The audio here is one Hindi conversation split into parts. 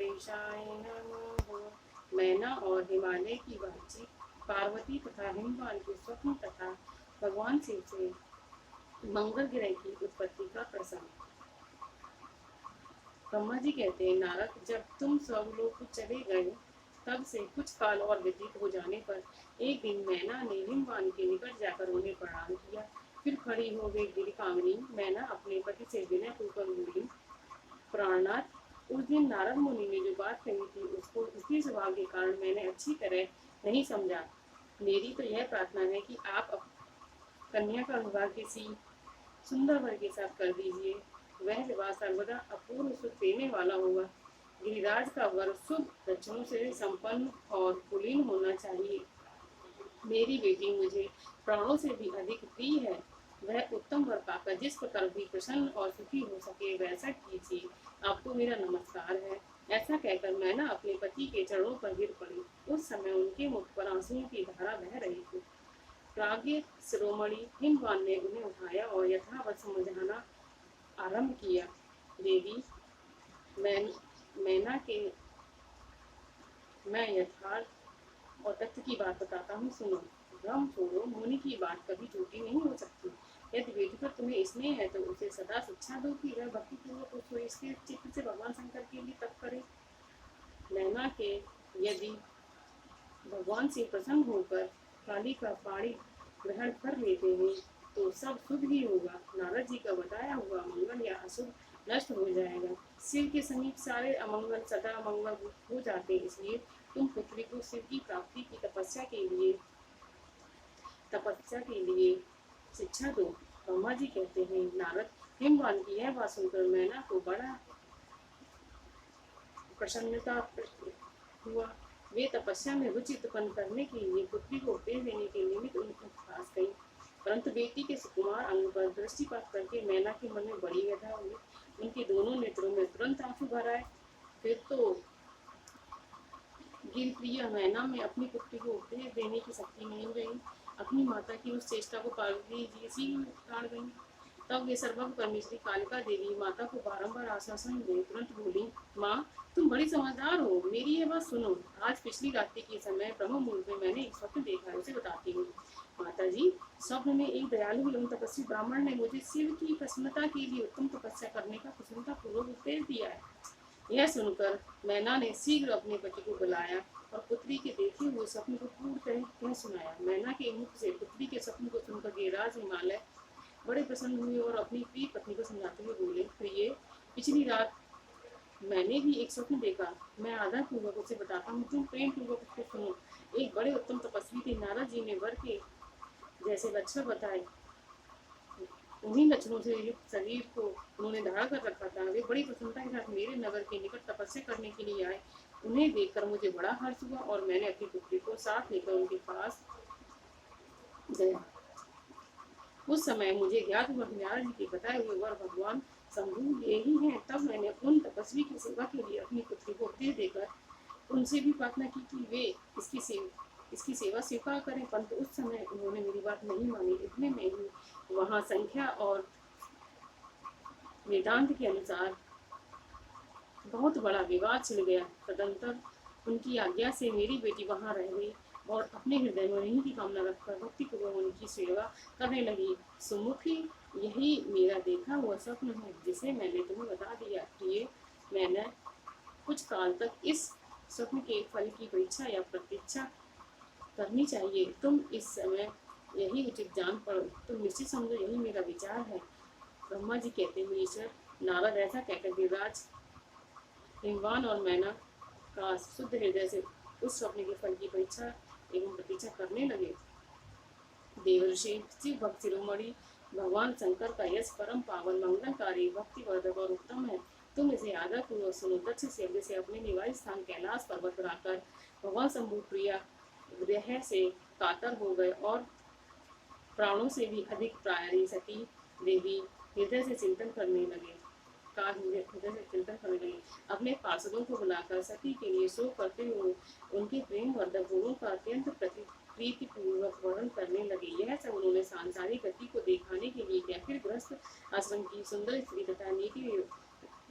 गणेशाय नमः। मैना और हिमालय की बातचीत, पार्वती तथा हिमवान के स्वप्न तथा भगवान शिव से मंगल ग्रह की उत्पत्ति का प्रसंग। ब्रह्मा जी कहते हैं, नारद, जब तुम स्वर्गलोक चले गए तब से कुछ काल और व्यतीत हो जाने पर एक दिन मैना ने हिमवान के निकट जाकर उन्हें प्रणाम किया। फिर खड़ी हो गई गिरकामिनी मैना अपने पति से विनय पूर्वक बोली, प्राणनाथ, उस दिन नारद मुनि ने जो बात कही थी उसको उसके स्वभाव के कारण मैंने अच्छी तरह नहीं समझा। मेरी तो यह प्रार्थना है कि आप कन्या का विवाह किसी सुंदर वर के साथ कर दीजिए। वह विवाह सर्वदा अपूर्व सुख देने वाला होगा। गिरिराज का वर शुभ लक्षणों से संपन्न और कुलीन होना चाहिए। मेरी बेटी मुझे प्राणों से भी अधिक प्रिय है। वह उत्तम वर पाकर जिस प्रकार भी प्रसन्न और सुखी हो सके वैसा कीजिए। आपको मेरा नमस्कार है। ऐसा कहकर मैना अपने पति के चरणों पर गिर पड़ी। उस समय उनके मुख पर आंसुओं की धारा बह रही थी। प्राज्ञ शिरोमणि हिमवान ने उन्हें उठाया और यथावत समझाना आरंभ किया। देवी, मैना के मैं यथार्थ और तथ्य की बात बताता हूँ, सुनो। भ्रम छोड़ो, मुनि की बात कभी झूठी नहीं हो सकती। यदि बेटी पर तुम्हें स्नेह है तो उसे सदा शिक्षा दो कि वह भक्ति पूर्वक उस इसके चित्त से भगवान शंकर के लिए तप करे। मैना के यदि भगवान से प्रसन्न होकर काली का पाणी ग्रहण कर लेते हैं तो सब शुभ ही होगा। नारद जी का बताया हुआ मंगल या अशुभ नष्ट हो जाएगा। शिव के समीप सारे अमंगल सदा मंगल हो जाते हैं। इसलिए तुम पुत्री को शिव की प्राप्ति की तपस्या के लिए शिक्षा दो। ब्रह्मा जी कहते हैं, नारद, हिमवान की यह बात सुनकर मैना को बड़ा प्रसन्नता हुआ। वे तपस्या में रुचि उत्पन्न करने के लिए पुत्री को उपदेश देने के निमित्त उनके पास गई। परंतु बेटी के सुकुमार अंग पर दृष्टिपात करके मैना के मन में बड़ी व्यथा हुई। उनके दोनों नेत्रों में तुरंत आंसू भर आए। फिर तो गिरप्रिया मैना में अपनी पुत्री को उपदेश देने की शक्ति नहीं रही। अपनी माता की उस चेष्टा को पार्वती जी सी ताड़ गई। तब वे सर्वज्ञ परमेश्वरी कालिका देवी माता को बारंबार आश्वासन दे तुरंत बोली, माँ, तुम बड़ी समझदार हो, मेरी ये बात सुनो। आज पिछली रात्रि के समय ब्रह्म मुहूर्त में मैंने एक स्वप्न देखा है, उसे बताती हूँ। माता जी, स्वप्न में एक दयालु एवं तपस्वी ब्राह्मण ने मुझे शिव की प्रसन्नता के लिए उत्तम तपस्या करने का प्रसन्नता पूर्वक उपदेश दिया है। यह सुनकर मैना ने शीघ्र अपने पति को बुलाया और पुत्री के देखे हुए स्वप्न को पूर्ण कह सुनाया। मैना के मुख से पुत्री के स्वप्न को सुनकर गिरिराज हिमालय बड़े प्रसन्न हुए और अपनी प्रिय पत्नी को समझाते हुए बोले, प्रिय, पिछली रात मैंने भी एक स्वप्न देखा। मैं आदर पूर्वक उसे बताता हूँ, तुम प्रेम पूर्वक उसको सुनो। एक बड़े उत्तम तपस्वी थे। नारद जी ने वर के जैसे लक्षण बताए। उन्हीं लक्षणों से युक्त शरीर को उन्होंने धारण कर रखा था। वे बड़ी प्रसन्नता के साथ मेरे नगर के निकट तपस्या करने के लिए आए। उन्हें देखकर मुझे बड़ा हर्ष हुआ और मैंने अपनी पुत्री को साथ लेकर उनके पास गया। उस समय मुझे ज्ञात हुआ कि नारद जी के बताए हुए वर भगवान शंभु ये ही हैं। तब मैंने उन तपस्वी की सेवा के लिए अपनी पुत्री को उपदेश देकर उनसे भी प्रार्थना की कि वे इसकी सेवा स्वीकार करें, परंतु उस समय उन्होंने मेरी बात नहीं मानी। इतने में ही वहाँ संख्या और वेदांत के अनुसार बहुत बड़ा विवाद छिड़ गया। तदंतर उनकी आज्ञा से मेरी बेटी वहाँ रह गई और अपने हृदय में उन्हीं की कामना रखकर भक्ति पूर्वक उनकी सेवा करने लगी। सुमुखी, यही मेरा देखा हुआ स्वप्न है जिसे मैंने तुम्हें बता दिया। प्रिय, मैंने कुछ काल तक इस स्वप्न के फल की परीक्षा या प्रतीक्षा करनी चाहिए। तुम इस समय यही उचित जान पड़ो। तुम निश्चित समझो, यही मेरा विचार है। ब्रह्मा जी कहते हैं, ईश्वर। नारद ऐसा कहकर गिरिराज हिमवान और मैना का शुद्ध हृदय से उस स्वप्न के फल की परीक्षा एवं प्रतीक्षा करने लगे। देवर्षि शिव भक्त शिरोमणि भगवान शंकर का यश परम पावन मंगलकारी भक्तिवर्धक और उत्तम है। तुम इसे आदर पूर्वक सुनो। दक्ष शब्द से अपने निवास स्थान कैलाश पर्वत पर आकर भगवान शंभु प्रिया ग्रह से कातर हो गए और प्राणों से भी अधिक प्यारी सती देवी हृदय से चिंतन करने लगे। अपने पार्षदों को बुलाकर सती के लिए शोक करते हुए उनके प्रेम वर्धक गुणों का अत्यंत प्रीति पूर्वक वर्णन करने लगे। यह सब उन्होंने सांसारिक गति को दिखाने के लिए किया। फिर गृहस्थ आश्रम की सुंदर स्त्री तथा नीति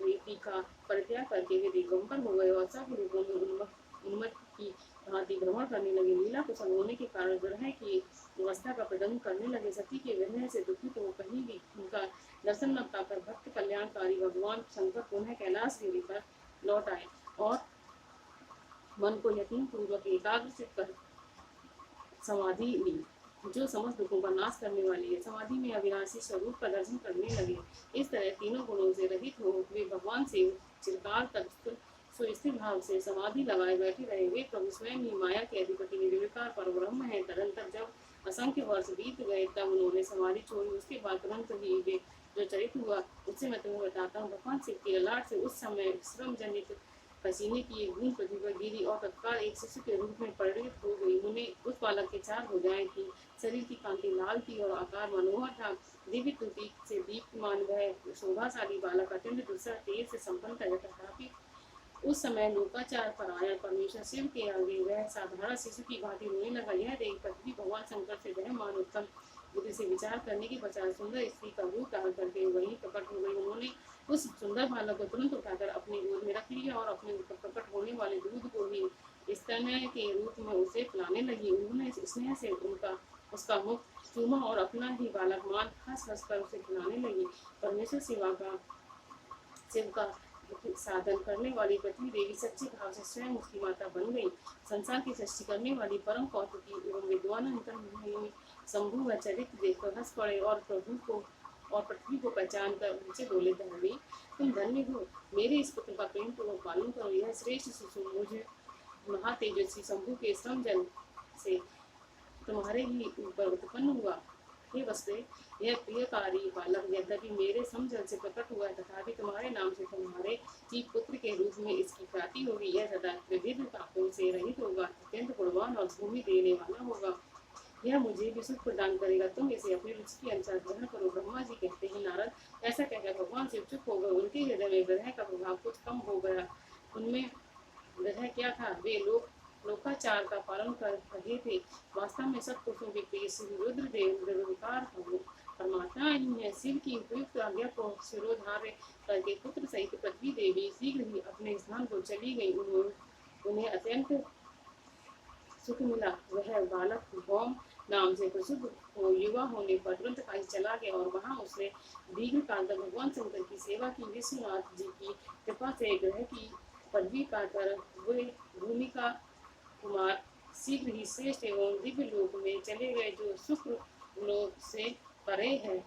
रीति का परित्याग करके वे दिगंबर हो गए और सब रूपों में उन्मत्त की भांति भ्रमण करने लगे। लीला कुशल होने के कारण ग्रह की अवस्था का प्रदर्शन करने लगे। सती के विरह से दुखित हो कहीं भी उनका दर्शन न पाकर भक्त कल्याणकारी भगवान शंकर पुनः कैलाश गिरी पर लौट आए और मन को यकीन पूर्वक एकाग्र कर समाधि ली, जो समस्त दुखों का नाश करने वाली है। समाधि में अविनाशी स्वरूप का दर्शन करने लगे। इस तरह तीनों गुणों से रहित हो वे भगवान से चिरकाल तक सुस्थिर भाव से समाधि लगाए बैठे रहे। वे प्रभु स्वयं ही माया के अधिपति निर्विकार पर ब्रह्म है। तदंतर जब असंख्य वर्ष बीत गए तब उन्होंने समाधि छोड़ी। उसके बाद तुरंत ही वे जो चरित हुआ उससे मैं तुम्हें बताता हूँ। भगवान शिव के ललाट से उस समय श्रम जनित पसीने की एक बूंद पृथ्वी पर गिरी और तत्काल एक शिशु के रूप में परिणित हो गई। उन्हें उस बालक के 4 भुजाएं थी, शरीर की कांति लाल थी और आकार मनोहर था। दिव्य त्रुटि से दीप्तमान वह शोभाशाली बालक अत्यंत दूसरा तेज से संपन्न था। तथापि उस समय लोकाचार परायण परमेश्वर शिव के आगे वह साधारण शिशु की भांति रोने लगा। यह देख पृथ्वी भगवान शंकर से वह मान उत्तम बुद्धि से विचार करने के बजाय सुंदर स्त्री का रूप धारण करके वहीं प्रकट हो गई। उन्होंने उस सुंदर बालक को तुरंत उठाकर अपनी गोद में रख लिया और अपने ऊपर प्रकट होने वाले दूध को ही स्तन्य के रूप में उसे पिलाने लगी। उन्होंने स्नेह से उसका मुख चूमा और अपना ही बालक मान हंस हंस कर उसे खिलाने लगी। परमेश्वर शिव का साधन करने वाली पृथ्वी देवी सच्चे भाव से स्वयं उसकी माता बन गई। संसार की सृष्टि करने वाली परम कौतुकी एवं विद्वान अंतर्मुखी शंभु व चरित्र देखकर हंस पड़े और पृथ्वी को पहचान कर उनसे बोले, धरणी तुम धन्य हो, मेरे इस पुत्र का प्रेम पूर्वक पालन करो। यह श्रेष्ठ शिशु मुझे महातेजस्वी शंभु के श्रम जल से तुम्हारे ही ऊपर उत्पन्न हुआ। हे वसुदेव, यह प्रियकारी बालक यद्यपि मेरे समझल से प्रकट हुआ तथापि तुम्हारे नाम से तुम्हारे ही पुत्र के रूप में इसकी ख्याति होगी। यह सदा विविध पापों से रहित होगा, अत्यंत गुणवान और भूमि देने वाला होगा। यह मुझे भी सुख प्रदान करेगा। तुम इसे अपनी रुचि के अनुसार ग्रहण करो। ब्रह्मा जी कहते हैं, नारद ऐसा कहकर भगवान शिव चुप हो गए। उनके हृदय में ग्रह का प्रभाव कुछ कम हो गया। उनमें ग्रह क्या था, वे लोकाचार का पालन कर रहे थे। वास्तव में सब पुरुषों के प्रिय श्री रुद्रदेव निर्विकार परमात्मा ही है। शिव की उपयुक्त आज्ञा को शिरोधार्य करके पुत्र सहित पृथ्वी देवी शीघ्र ही अपने स्थान को चली गई। उन्हें अत्यंत सुख मिला। वह बालक भौम नाम से प्रसिद्ध हो युवा होने पर तुरंत काशी चला गया और वहां उसने दीर्घ काल तक भगवान शंकर की सेवा की। विश्वनाथ जी की कृपा से ग्रह की पदवी पाकर वे भूमि का कुमार शीघ्र ही श्रेष्ठ एवं दिव्य लोक में चले गए, जो सुख लोक से परे है।